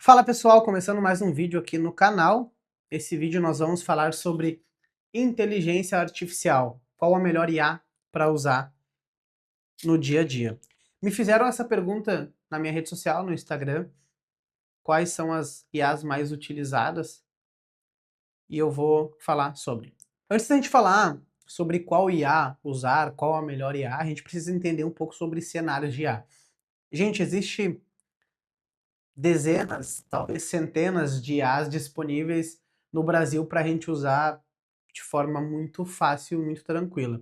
Fala pessoal, começando mais um vídeo aqui no canal. Esse vídeo nós vamos falar sobre inteligência artificial. Qual a melhor IA para usar no dia a dia? Me fizeram essa pergunta na minha rede social, no Instagram, quais são as IAs mais utilizadas, e eu vou falar sobre. Antes da gente falar sobre qual IA usar, qual a melhor IA, a gente precisa entender um pouco sobre cenários de IA. Gente, existe dezenas, talvez centenas de IAs disponíveis no Brasil para a gente usar de forma muito fácil, muito tranquila.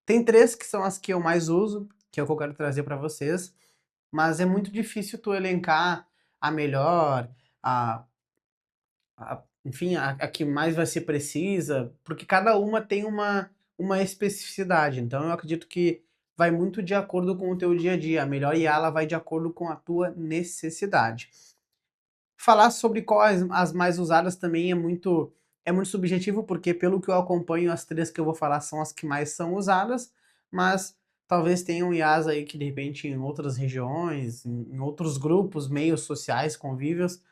Tem três que são as que eu mais uso, que é o que eu quero trazer para vocês, mas é muito difícil tu elencar a melhor, a, enfim, a que mais vai ser precisa, porque cada uma tem uma especificidade. Então eu acredito que vai muito de acordo com o teu dia a dia. A melhor IA ela vai de acordo com a tua necessidade. Falar sobre quais as mais usadas também é muito subjetivo, porque pelo que eu acompanho, as três que eu vou falar são as que mais são usadas, mas talvez tenham IAs aí que de repente em outras regiões, em outros grupos, meios sociais, convívios,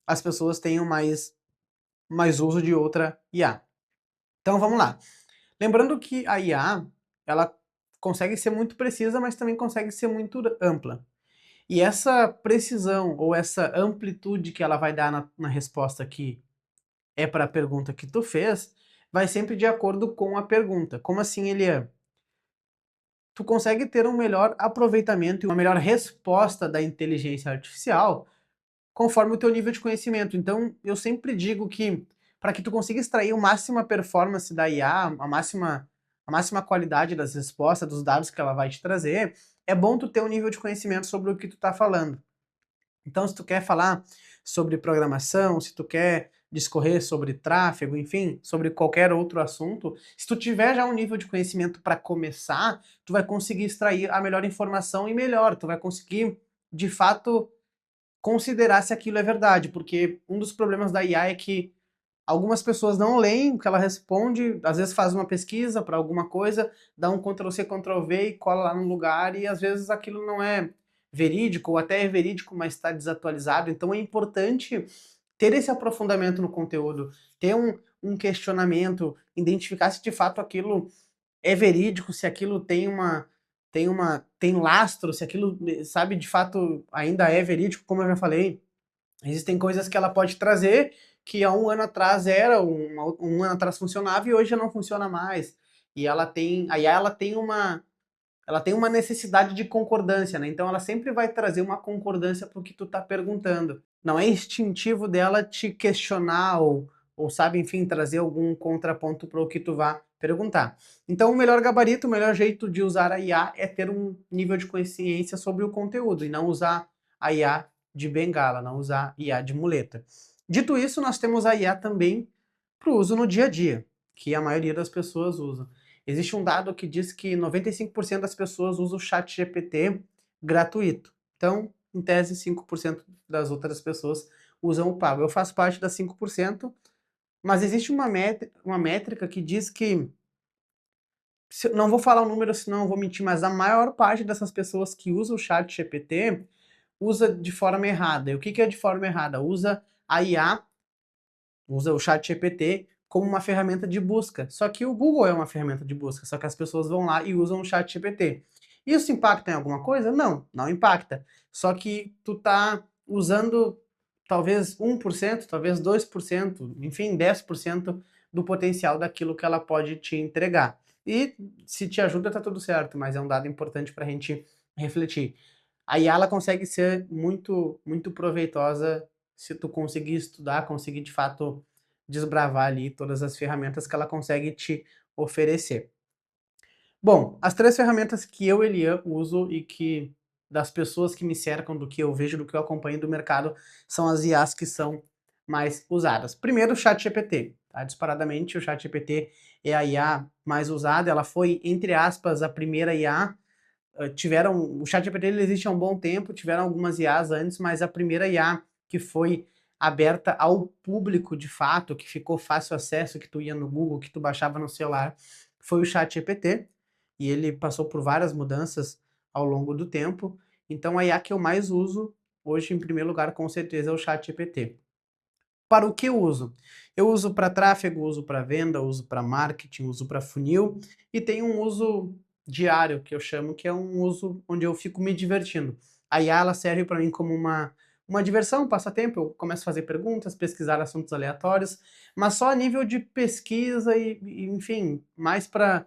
as pessoas tenham mais uso de outra IA. Então vamos lá. Lembrando que a IA, ela consegue ser muito precisa, mas também consegue ser muito ampla. E essa precisão ou essa amplitude que ela vai dar na resposta que é para a pergunta que tu fez, vai sempre de acordo com a pergunta. Como assim, Elian? Tu consegue ter um melhor aproveitamento e uma melhor resposta da inteligência artificial conforme o teu nível de conhecimento. Então, eu sempre digo que para que tu consiga extrair a máxima performance da IA, a máxima qualidade das respostas, dos dados que ela vai te trazer, é bom tu ter um nível de conhecimento sobre o que tu está falando. Então, se tu quer falar sobre programação, se tu quer discorrer sobre tráfego, enfim, sobre qualquer outro assunto, se tu tiver já um nível de conhecimento para começar, tu vai conseguir extrair a melhor informação e melhor, tu vai conseguir, de fato, considerar se aquilo é verdade, porque um dos problemas da IA é que algumas pessoas não leem o que ela responde, às vezes faz uma pesquisa para alguma coisa, dá um Ctrl+C, Ctrl+V e cola lá no lugar, e às vezes aquilo não é verídico, ou até é verídico, mas está desatualizado. Então é importante ter esse aprofundamento no conteúdo, ter um questionamento, identificar se de fato aquilo é verídico, se aquilo tem lastro, se aquilo, sabe, de fato ainda é verídico, como eu já falei. Existem coisas que ela pode trazer que há um ano atrás um ano atrás funcionava e hoje já não funciona mais. E ela tem uma necessidade de concordância, né? Então ela sempre vai trazer uma concordância para o que tu tá perguntando. Não é instintivo dela te questionar ou sabe, enfim, trazer algum contraponto para o que tu vá perguntar. Então o melhor gabarito, o melhor jeito de usar a IA é ter um nível de consciência sobre o conteúdo e não usar a IA de bengala, não usar IA de muleta. Dito isso, nós temos a IA também para o uso no dia a dia, que a maioria das pessoas usa. Existe um dado que diz que 95% das pessoas usam o chat GPT gratuito. Então, em tese, 5% das outras pessoas usam o pago. Eu faço parte das 5%, mas existe uma métrica que diz que, não vou falar o número, senão eu vou mentir, mas a maior parte dessas pessoas que usam o chat GPT usa de forma errada. E o que é de forma errada? Usa a IA, usa o chat GPT como uma ferramenta de busca. Só que o Google é uma ferramenta de busca, só que as pessoas vão lá e usam o chat GPT. Isso impacta em alguma coisa? Não, não impacta. Só que tu tá usando talvez 1%, talvez 2%, enfim, 10% do potencial daquilo que ela pode te entregar. E se te ajuda, tá tudo certo, mas é um dado importante para a gente refletir. A IA ela consegue ser muito, muito proveitosa se tu conseguir estudar, conseguir de fato desbravar ali todas as ferramentas que ela consegue te oferecer. Bom, as três ferramentas que eu, Elian, uso e que das pessoas que me cercam, do que eu vejo, do que eu acompanho do mercado, são as IAs que são mais usadas. Primeiro, o ChatGPT. Tá? Disparadamente, o ChatGPT é a IA mais usada. Ela foi, entre aspas, a primeira IA. O ChatGPT ele existe há um bom tempo, tiveram algumas IAs antes, mas a primeira IA que foi aberta ao público de fato, que ficou fácil acesso, que tu ia no Google, que tu baixava no celular, foi o ChatGPT, e ele passou por várias mudanças ao longo do tempo. Então a IA que eu mais uso hoje, em primeiro lugar, com certeza, é o ChatGPT. Para o que eu uso? Eu uso para tráfego, uso para venda, uso para marketing, uso para funil e tem um uso diário que eu chamo, que é um uso onde eu fico me divertindo. A IA ela serve para mim como uma diversão, um passatempo. Eu começo a fazer perguntas, pesquisar assuntos aleatórios, mas só a nível de pesquisa enfim, mais para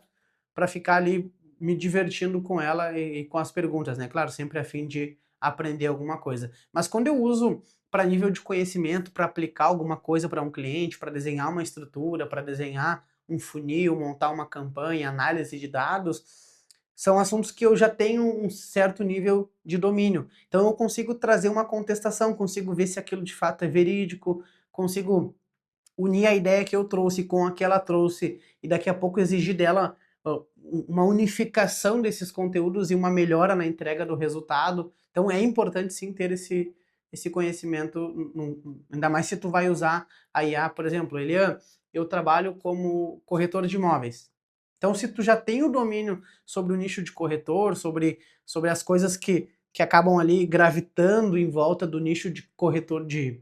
ficar ali me divertindo com ela e com as perguntas, né? Claro, sempre a fim de aprender alguma coisa. Mas quando eu uso para nível de conhecimento, para aplicar alguma coisa para um cliente, para desenhar uma estrutura, para desenhar um funil, montar uma campanha, análise de dados, são assuntos que eu já tenho um certo nível de domínio. Então eu consigo trazer uma contestação, consigo ver se aquilo de fato é verídico, consigo unir a ideia que eu trouxe com a que ela trouxe e daqui a pouco exigir dela uma unificação desses conteúdos e uma melhora na entrega do resultado. Então é importante sim ter esse conhecimento, ainda mais se tu vai usar a IA, por exemplo, Elian, eu trabalho como corretor de imóveis. Então se tu já tem o domínio sobre o nicho de corretor, sobre as coisas que acabam ali gravitando em volta do nicho de corretor de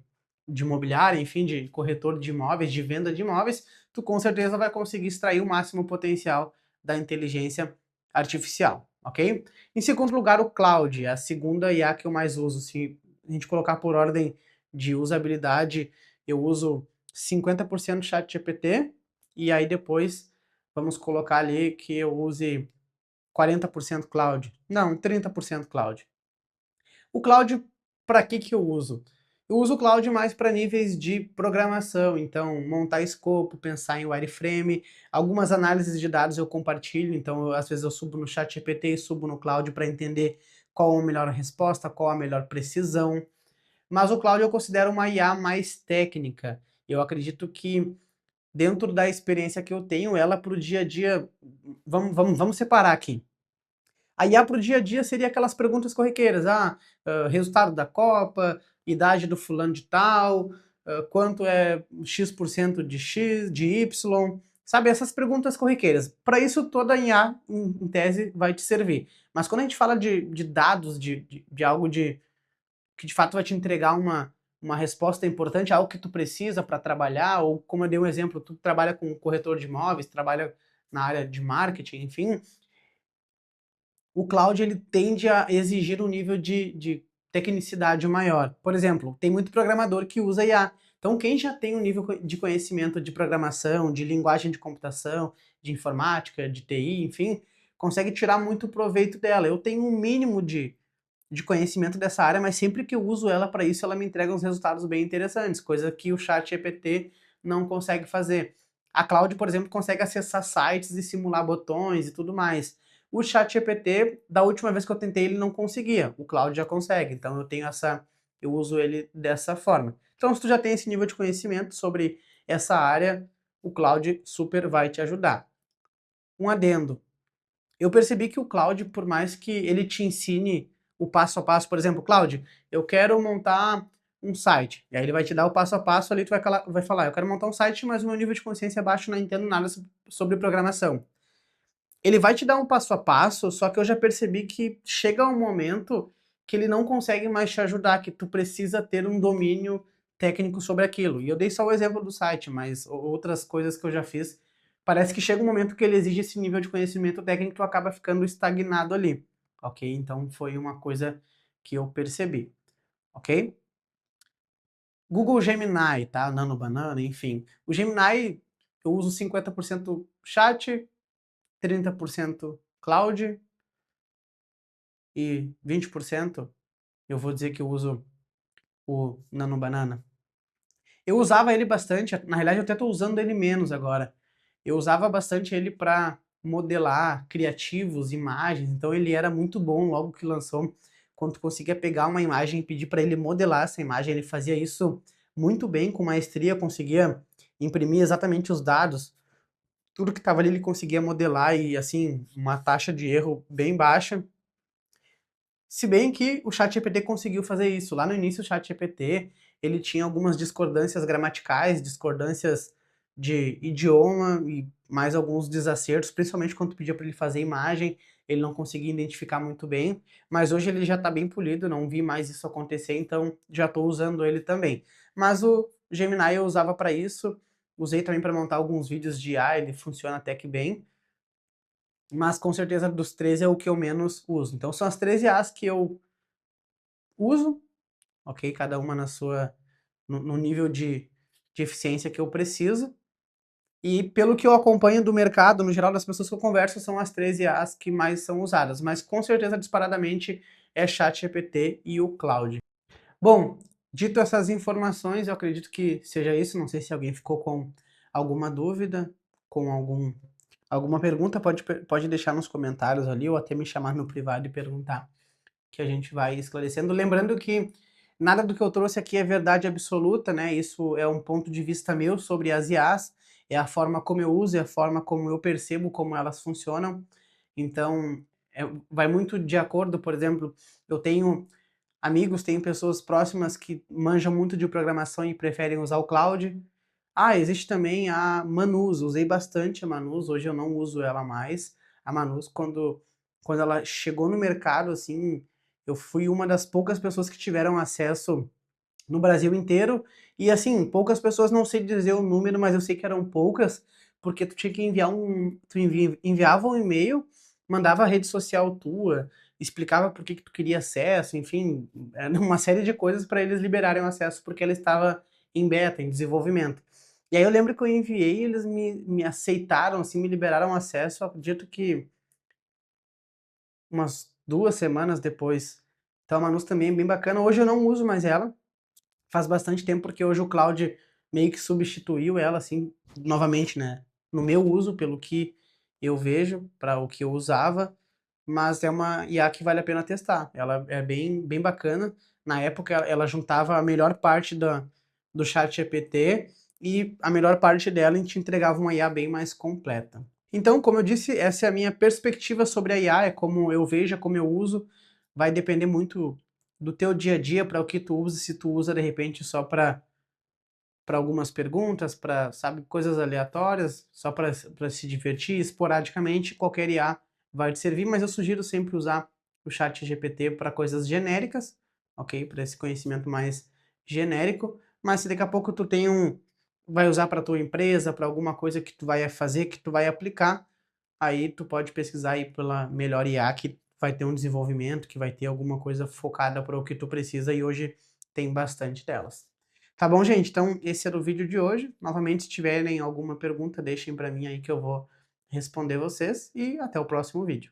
imobiliária, enfim, de corretor de imóveis, de venda de imóveis, tu com certeza vai conseguir extrair o máximo potencial da inteligência artificial, ok? Em segundo lugar, o Cloud, é a segunda IA que eu mais uso. Se a gente colocar por ordem de usabilidade, eu uso 50% ChatGPT e aí depois vamos colocar ali que eu use 40% Cloud. Não, 30% Cloud. O Cloud, para que eu uso? Eu uso o Cloud mais para níveis de programação, então montar escopo, pensar em wireframe, algumas análises de dados eu compartilho, então às vezes eu subo no ChatGPT e subo no Cloud para entender qual a melhor resposta, qual a melhor precisão. Mas o Cloud eu considero uma IA mais técnica. Eu acredito que dentro da experiência que eu tenho, ela para o dia a dia, vamos separar aqui. A IA para o dia a dia seria aquelas perguntas corriqueiras, resultado da Copa, idade do fulano de tal, quanto é X% de X, de Y, sabe, essas perguntas corriqueiras. Para isso toda a IA, em tese, vai te servir. Mas quando a gente fala de dados, de algo que de fato vai te entregar uma resposta importante, algo que tu precisa para trabalhar, ou como eu dei um exemplo, tu trabalha com corretor de imóveis, trabalha na área de marketing, enfim, o cloud ele tende a exigir um nível de tecnicidade maior. Por exemplo, tem muito programador que usa IA. Então, quem já tem um nível de conhecimento de programação, de linguagem de computação, de informática, de TI, enfim, consegue tirar muito proveito dela. Eu tenho um mínimo de conhecimento dessa área, mas sempre que eu uso ela para isso, ela me entrega uns resultados bem interessantes, coisa que o ChatGPT não consegue fazer. A Cloud, por exemplo, consegue acessar sites e simular botões e tudo mais. O ChatGPT, da última vez que eu tentei, ele não conseguia. O Cloud já consegue. Então eu uso ele dessa forma. Então, se tu já tem esse nível de conhecimento sobre essa área, o Cloud super vai te ajudar. Um adendo. Eu percebi que o Cloud, por mais que ele te ensine o passo a passo, por exemplo, Cloud, eu quero montar um site. E aí ele vai te dar o passo a passo ali, tu vai falar, eu quero montar um site, mas o meu nível de consciência é baixo, não entendo nada sobre programação. Ele vai te dar um passo a passo, só que eu já percebi que chega um momento que ele não consegue mais te ajudar, que tu precisa ter um domínio técnico sobre aquilo. E eu dei só o exemplo do site, mas outras coisas que eu já fiz, parece que chega um momento que ele exige esse nível de conhecimento técnico e tu acaba ficando estagnado ali, ok? Então foi uma coisa que eu percebi, ok? Google Gemini, tá? Nano Banana, enfim. O Gemini eu uso 50% chat, 30% cloud e 20% eu vou dizer que eu uso o Nano Banana. Eu usava ele bastante, na realidade eu até estou usando ele menos agora. Eu usava bastante ele para modelar criativos, imagens, então ele era muito bom logo que lançou, quando tu conseguia pegar uma imagem e pedir para ele modelar essa imagem, ele fazia isso muito bem, com maestria, conseguia imprimir exatamente os dados, tudo que estava ali ele conseguia modelar e assim, uma taxa de erro bem baixa. Se bem que o ChatGPT conseguiu fazer isso. Lá no início, o ChatGPT, ele tinha algumas discordâncias gramaticais, discordâncias de idioma e mais alguns desacertos, principalmente quando tu pedia para ele fazer imagem. ele não conseguia identificar muito bem, mas hoje ele já está bem polido, não vi mais isso acontecer, então já estou usando ele também. Mas o Gemini eu usava para isso, usei também para montar alguns vídeos de IA, ele funciona até que bem, mas com certeza dos 3 é o que eu menos uso. Então são as 3 IAs que eu uso, ok? Cada uma no nível de eficiência que eu preciso. E pelo que eu acompanho do mercado, no geral das pessoas que eu converso, são as 3 IAs que mais são usadas, mas com certeza disparadamente é ChatGPT e o Claude. Bom, dito essas informações, eu acredito que seja isso, não sei se alguém ficou com alguma dúvida, com alguma pergunta, pode deixar nos comentários ali ou até me chamar no privado e perguntar, que a gente vai esclarecendo. Lembrando que nada do que eu trouxe aqui é verdade absoluta, né? Isso é um ponto de vista meu sobre as IAs, é a forma como eu uso, é a forma como eu percebo como elas funcionam. Então, vai muito de acordo, por exemplo, eu tenho amigos, tenho pessoas próximas que manjam muito de programação e preferem usar o cloud. Ah, existe também a Manus, usei bastante a Manus, hoje eu não uso ela mais. A Manus, quando ela chegou no mercado, assim, eu fui uma das poucas pessoas que tiveram acesso no Brasil inteiro. E assim, poucas pessoas, não sei dizer o número, mas eu sei que eram poucas, porque tu tinha que enviava um e-mail, mandava a rede social tua, explicava por que que tu queria acesso, enfim, era uma série de coisas para eles liberarem o acesso, porque ela estava em beta, em desenvolvimento. E aí eu lembro que eu enviei, eles me aceitaram, assim, me liberaram acesso, acredito que umas 2 semanas depois. Então a Manus também é bem bacana. Hoje eu não uso mais ela, faz bastante tempo, porque hoje o Cloud meio que substituiu ela, assim, novamente, né, no meu uso, pelo que eu vejo, para o que eu usava, mas é uma IA que vale a pena testar. Ela é bem bacana. Na época, ela juntava a melhor parte do ChatGPT e a melhor parte dela e te entregava uma IA bem mais completa. Então, como eu disse, essa é a minha perspectiva sobre a IA, é como eu vejo, é como eu uso. Vai depender muito do teu dia a dia, para o que tu usa, se tu usa de repente só para algumas perguntas, para, sabe, coisas aleatórias, só para se divertir, esporadicamente, qualquer IA vai te servir, mas eu sugiro sempre usar o chat GPT para coisas genéricas, ok? Para esse conhecimento mais genérico, mas se daqui a pouco tu vai usar para tua empresa, para alguma coisa que tu vai fazer, que tu vai aplicar, aí tu pode pesquisar aí pela melhor IA, que vai ter um desenvolvimento, que vai ter alguma coisa focada para o que tu precisa, e hoje tem bastante delas. Tá bom, gente? Então, esse era o vídeo de hoje. Novamente, se tiverem alguma pergunta, deixem para mim aí que eu vou responder vocês, e até o próximo vídeo.